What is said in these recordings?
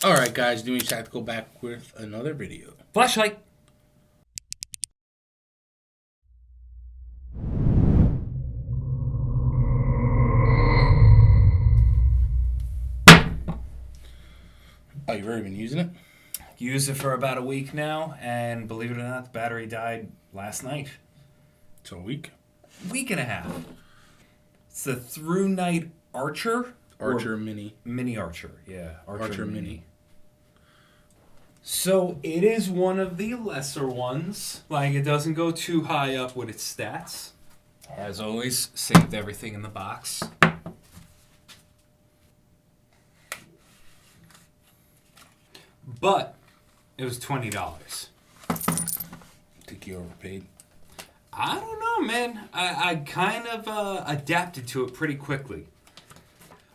Alright guys, doing Tactical back with another video. Flashlight. Oh, you've already been using it? Used it for about a week now, and believe it or not, the battery died last night. So a week? Week and a half. It's the Thrunite Archer. Archer Mini. Mini Archer, yeah. Archer Mini. So it is one of the lesser ones. Like, it doesn't go too high up with its stats. As always, saved everything in the box. But it was $20. Think you overpaid? I don't know, man. I kind of adapted to it pretty quickly.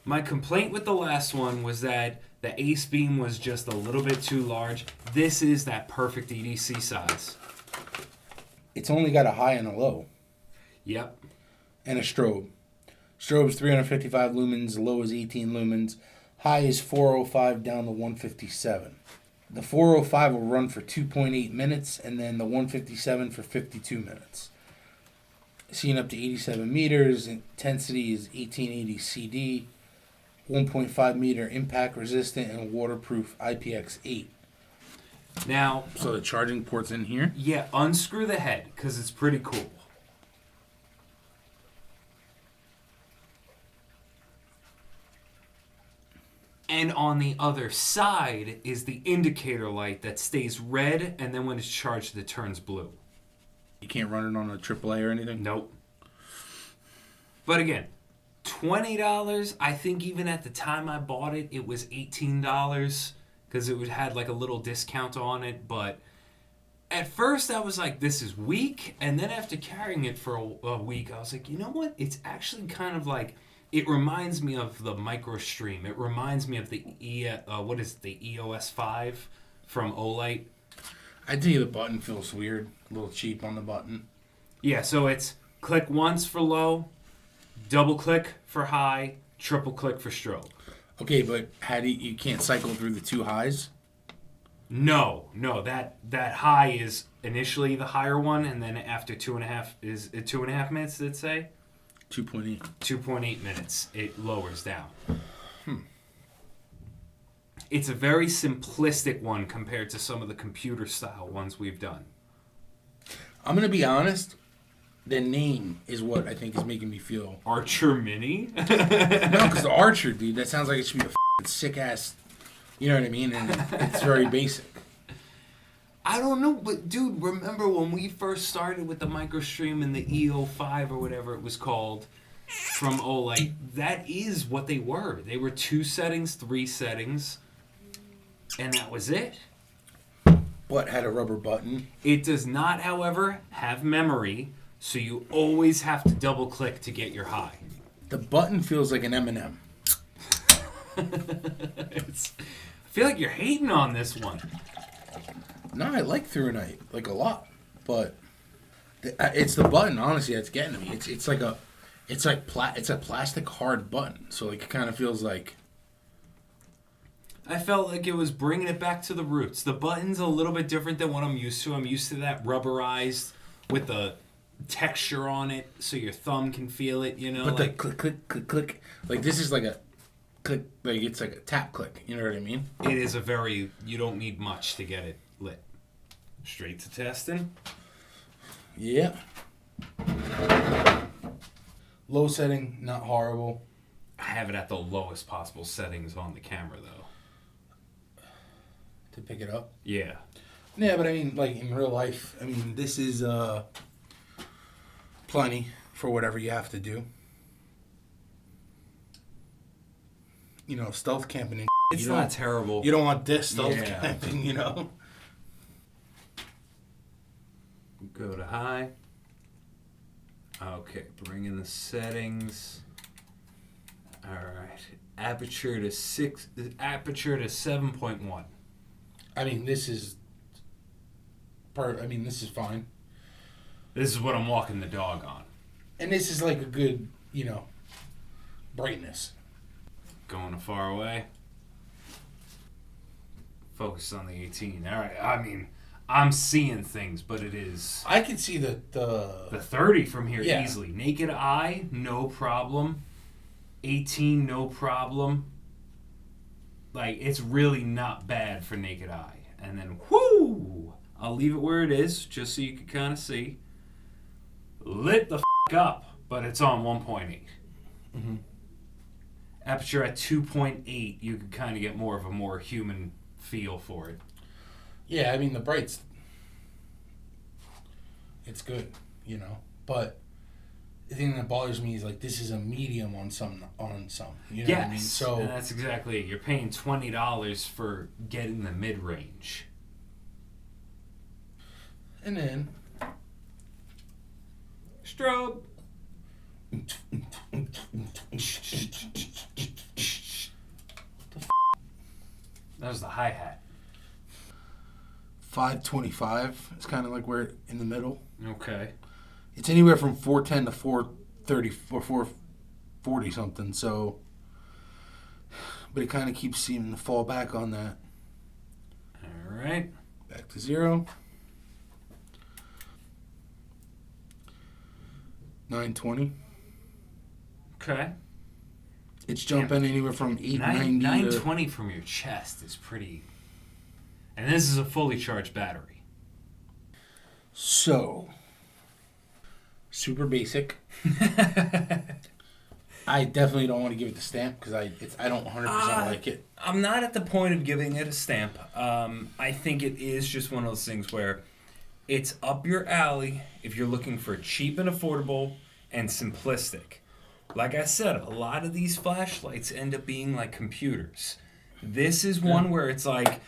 My complaint with the last one was that the ace beam was just a little bit too large. This is that perfect EDC size. It's only got a high and a low. Yep. And a strobe. Strobe's 355 lumens, low is 18 lumens. High is 405 down to 157. The 405 will run for 2.8 minutes, and then the 157 for 52 minutes. Seen up to 87 meters. Intensity is 1880 CD. 1.5 meter impact resistant and waterproof IPX8. Now, So the charging port's in here? yeah, unscrew the head because it's pretty cool. And on the other side is the indicator light that stays red, and then when it's charged, it turns blue. You can't run it on a AAA or anything? Nope. But again, $20. I think even at the time I bought it, it was $18 because it had like a little discount on it. But at first I was like, this is weak. And then after carrying it for a week, I was like, you know what? It's actually kind of like, it reminds me of the MicroStream. It reminds me of the the EOS 5 from Olight. I tell you, the button feels weird. A little cheap on the button. Yeah, so it's click once for low, double click for high, triple click for strobe. Okay, but how do you can't cycle through the two highs? No, that high is initially the higher one, and then after 2.5 is it 2.5 minutes? Did it say 2.8. 2.8 minutes? It lowers down. It's a very simplistic one compared to some of the computer style ones we've done. I'm gonna be honest. The name is what I think is making me feel. Archer Mini. No, because the Archer, dude, that sounds like it should be a sick ass. You know what I mean? And it's very basic. I don't know, but dude, remember when we first started with the MicroStream and the EO5 or whatever it was called from Olight? That is what they were. They were 2 settings, 3 settings, and that was it. But had a rubber button. It does not, however, have memory, so you always have to double click to get your high. The button feels like an M&M. I feel like you're hating on this one. No, I like Thrunite like a lot, but it's the button. Honestly, that's getting to me. It's a plastic hard button, so like it kind of feels like. I felt like it was bringing it back to the roots. The button's a little bit different than what I'm used to. I'm used to that rubberized with the texture on it, so your thumb can feel it. You know, But like, the click, click, click, click. Like this is like a click. Like it's like a tap click. You know what I mean? it is a very. You don't need much to get it lit. Straight to testing. Yeah. Low setting, not horrible. I have it at the lowest possible settings on the camera, though. To pick it up. Yeah. Yeah, but I mean, like in real life, I mean, this is plenty for whatever you have to do. You know, stealth camping. And It's not terrible. You don't want this stealth camping, you know. Go to high. Okay, bring in the settings. All right, aperture to 7.1. I mean, this is this is fine. This is what I'm walking the dog on. And this is like a good, you know, brightness. Going far away. Focus on the 18. All right. I mean, I'm seeing things, but it is I can see the 30 from here Yeah. easily. Naked eye, no problem. 18, no problem. Like, it's really not bad for naked eye. And then, whoo! I'll leave it where it is, just so you can kind of see. Lit the up, but it's on 1.8. Mm-hmm. Aperture at 2.8, you can kind of get more of a more human feel for it. Yeah, I mean the brights. It's good, but the thing that bothers me is like this is a medium on some. You know what I mean? So and that's exactly it. You're paying $20 for getting the mid range. and then Strobe. That was the hi-hat. 525 is kind of like where in the middle. Okay. It's anywhere from 410 to 430 or 440 something. So, but it kind of keeps seeming to fall back on that. All right. Back to 0. 920. Okay. It's jumping anywhere from 890 920 from your chest is pretty. And this is a fully charged battery. So, super basic. I definitely don't want to give it the stamp because I don't 100% like it. I'm not at the point of giving it a stamp. I think it is just one of those things where it's up your alley if you're looking for cheap and affordable and simplistic. Like I said, a lot of these flashlights end up being like computers. This is one where it's like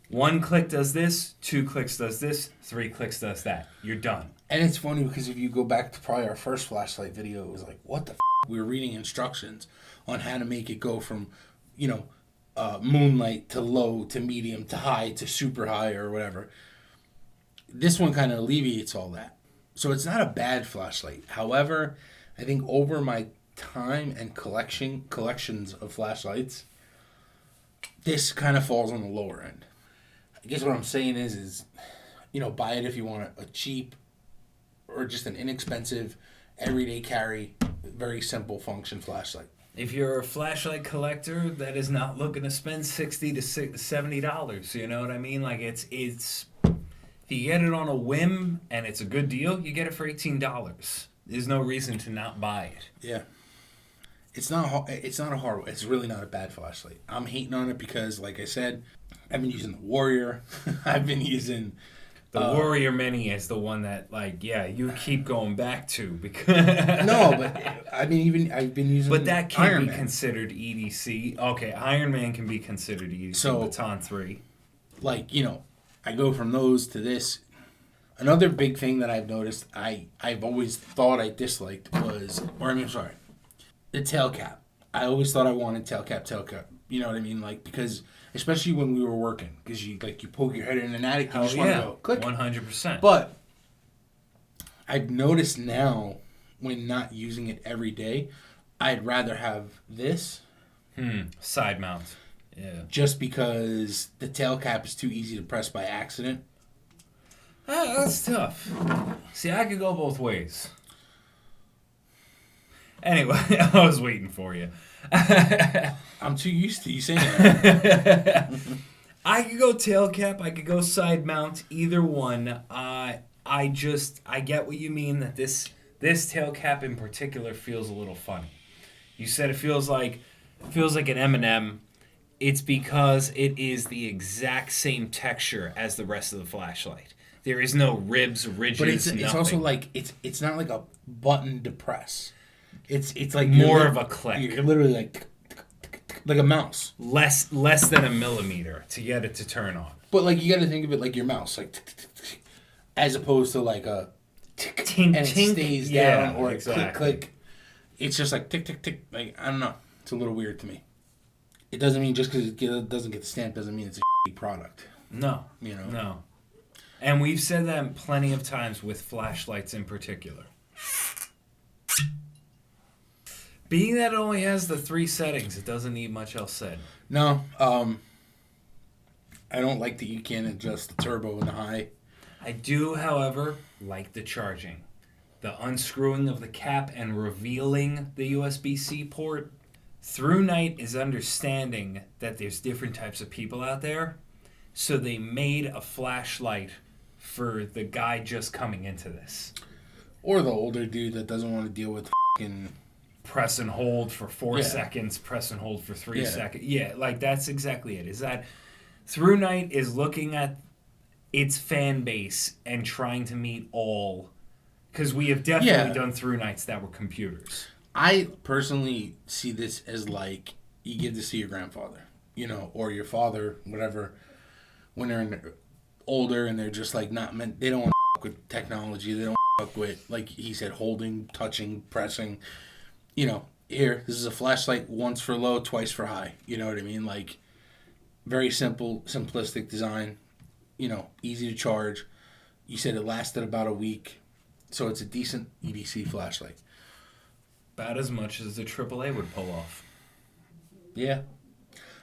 1 click does this, 2 clicks does this, 3 clicks does that. You're done. And it's funny because if you go back to probably our first flashlight video, it was like, what the f***? We were reading instructions on how to make it go from, moonlight to low to medium to high to super high or whatever. This one kind of alleviates all that. So it's not a bad flashlight. However, I think over my time and collections of flashlights, this kind of falls on the lower end. I guess what I'm saying is buy it if you want a cheap or just an inexpensive, everyday carry, very simple function flashlight. If you're a flashlight collector that is not looking to spend $60 to $70, you know what I mean? Like it's if you get it on a whim and it's a good deal, you get it for $18. There's no reason to not buy it. Yeah. It's not a hard. It's really not a bad flashlight. I'm hating on it because, like I said, I've been using the Warrior. I've been using the Warrior Mini is the one that, you keep going back to because no, but I mean, even I've been using. But that can't Iron be Man. Considered EDC. Okay, Iron Man can be considered EDC. So, Baton 3. I go from those to this. Another big thing that I've noticed, I've always thought I disliked the tail cap. I always thought I wanted tail cap. You know what I mean? Because especially when we were working, because you poke your head in an attic, you just want to go click. 100%. But I've noticed now, when not using it every day, I'd rather have this. Side mount. Yeah. Just because the tail cap is too easy to press by accident. That's tough. See, I could go both ways. Anyway, I was waiting for you. I'm too used to you saying that. I could go tail cap. I could go side mount. Either one. I get what you mean. That this tail cap in particular feels a little funny. You said it feels like an M&M. It's because it is the exact same texture as the rest of the flashlight. There is no ribs, ridges, But it's nothing. also like it's not like a button to press. It's like more of a click. You're literally like a mouse. Less than a millimeter to get it to turn on. But you got to think of it like your mouse, as opposed to like a tick, Tink, and it tink. stays Yeah, down or exactly. click. It's just like tick tick tick. I don't know. It's a little weird to me. It doesn't mean just because it doesn't get the stamp doesn't mean it's a shitty product. No. No. And we've said that plenty of times with flashlights in particular. Being that it only has the 3 settings, it doesn't need much else said. No. I I don't like that you can't adjust the turbo and the high. I do, however, like the charging. The unscrewing of the cap and revealing the USB-C port. Thrunite is understanding that there's different types of people out there, so they made a flashlight for the guy just coming into this. Or the older dude that doesn't want to deal with fucking... Press and hold for 4 seconds, press and hold for 3 seconds. Yeah, like that's exactly it. Is that Thrunite is looking at its fan base and trying to meet all... Because we have definitely done Thrunites that were computers. I personally see this as like you give this to your grandfather, or your father, whatever, when they're older and they're just like not meant, they don't want to fuck with technology. They don't fuck with, like he said, holding, touching, pressing. Here, this is a flashlight, once for low, twice for high. You know what I mean? Like, very simple, simplistic design, easy to charge. You said it lasted about a week, so it's a decent EDC flashlight. About as much as the AAA would pull off. Yeah.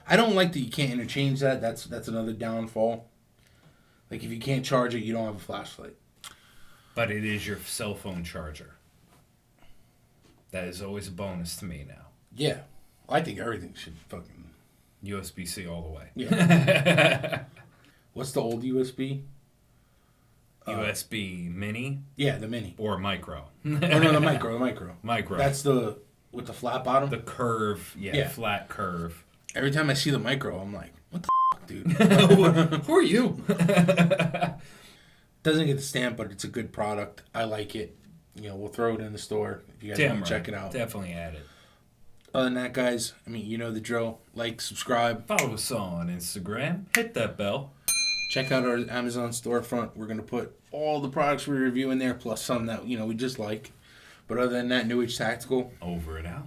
I don't like that you can't interchange that. That's another downfall. Like, if you can't charge it, you don't have a flashlight. But it is your cell phone charger. That is always a bonus to me now. Yeah. I think everything should fucking... USB-C all the way. Yeah. What's the old USB? USB mini? Yeah, the mini. Or micro? Oh, no, the micro. Micro. That's the... with the flat bottom? The curve. Flat curve. Every time I see the micro, I'm like, what the fuck, dude? Who are you? Doesn't get the stamp, but it's a good product. I like it. We'll throw it in the store if you guys want to check it out. Definitely add it. Other than that, guys, you know the drill. Like, subscribe. Follow us on Instagram. Hit that bell. Check out our Amazon storefront. We're going to put all the products we review in there, plus some that, we just like. But other than that, New Age Tactical. Over and out.